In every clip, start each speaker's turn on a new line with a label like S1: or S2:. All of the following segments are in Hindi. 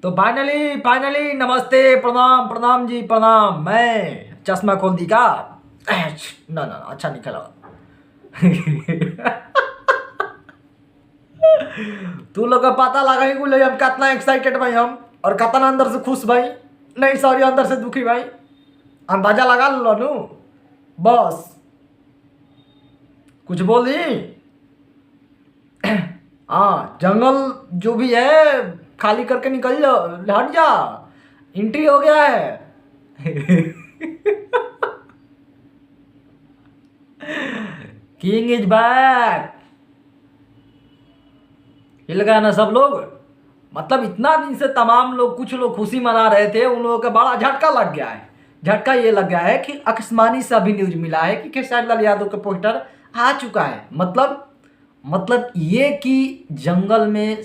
S1: तो फाइनली फाइनली नमस्ते, प्रणाम प्रणाम जी, प्रणाम। मैं चश्मा खोल दी का। ना ना अच्छा नहीं खेला। तू लोग का पता लगा ही कुल हम कितना एक्साइटेड भाई, हम और कितना अंदर से खुश भाई। नहीं सॉरी, अंदर से दुखी भाई। अंदाजा लगा लो नू। बस कुछ बोल दी। हाँ, जंगल जो भी है खाली करके निकल जा, हट जा। एंट्री हो गया है। King is back. हिल गया ना सब लोग। मतलब इतना दिन से तमाम लोग, कुछ लोग खुशी मना रहे थे, उन लोगों का बड़ा झटका लग गया है। झटका ये लग गया है कि आकाशवाणी से अभी न्यूज मिला है कि खेसारी लाल यादव का पोस्टर आ चुका है। मतलब ये कि जंगल में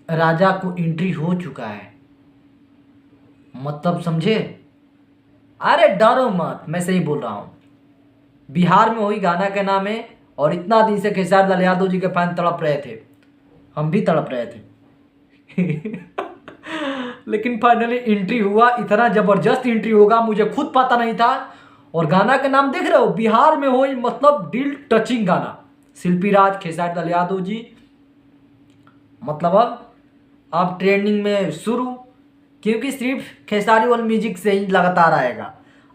S1: राजा को एंट्री हो चुका है। मतलब समझे? अरे डरो मत, मैं सही बोल रहा हूँ। बिहार में वही गाना के नाम है, और इतना दिन से खेसारी लाल यादव जी के फैन तड़प रहे थे, हम भी तड़प रहे थे। लेकिन फाइनली एंट्री हुआ। इतना जबरदस्त एंट्री होगा मुझे खुद पता नहीं था। और गाना का नाम देख रहे हो, बिहार में हो, मतलब दिल टचिंग गाना। शिल्पी राज, खेसारी लाल यादव जी, मतलब अब ट्रेंडिंग में शुरू। क्योंकि सिर्फ खेसारी वाल म्यूजिक से ही लगातार आएगा।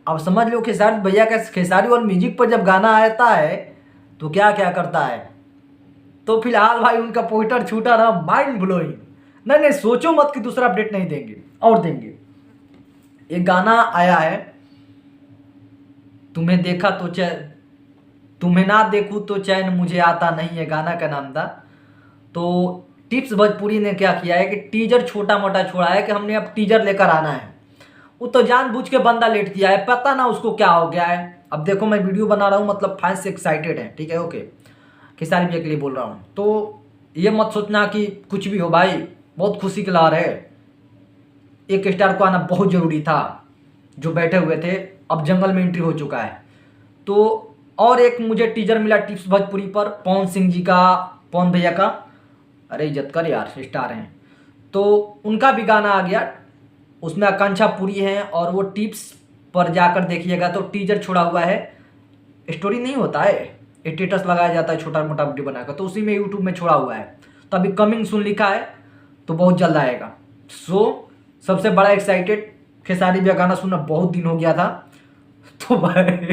S1: अब समझ लो खेसारी भैया का खेसारी वाल म्यूजिक पर जब गाना आता है तो क्या क्या करता है। तो फिलहाल भाई उनका पोस्टर छूटा ना, माइंड ब्लोइंग। नहीं नहीं, सोचो मत कि दूसरा अपडेट नहीं देंगे, और देंगे। एक गाना आया है, तुम्हें देखा तो चैन, तुम्हें ना देखूं तो चैन मुझे आता नहीं है, गाना का नाम था। तो टिप्स भोजपुरी ने क्या किया है कि टीजर छोटा मोटा छोड़ा है कि हमने अब टीजर लेकर आना है। वो तो जानबूझ के बंदा लेट किया है, पता ना उसको क्या हो गया है। अब देखो मैं वीडियो बना रहा हूँ, मतलब फैंस से एक्साइटेड है, ठीक है, ओके। खेसारी भैया के लिए बोल रहा हूँ, तो ये मत सोचना कि कुछ भी हो भाई, बहुत खुशी की लहर है। एक स्टार को आना बहुत ज़रूरी था, जो बैठे हुए थे। अब जंगल में एंट्री हो चुका है। तो और एक मुझे टीजर मिला टिप्स भोजपुरी पर, पवन सिंह जी का, पवन भैया का। अरे इज्जत कर यार, स्टार हैं। तो उनका भी गाना आ गया, उसमें आकांक्षा पूरी है। और वो टिप्स पर जाकर देखिएगा तो टीजर छोड़ा हुआ है। स्टोरी नहीं होता है, स्टेटस लगाया जाता है छोटा मोटा वीडियो बनाकर, तो उसी में यूट्यूब में छोड़ा हुआ है। तो अभी कमिंग सुन लिखा है, तो बहुत जल्द आएगा। सो सबसे बड़ा एक्साइटेड, खेसारी भैया गाना सुनना बहुत दिन हो गया था। तो भाई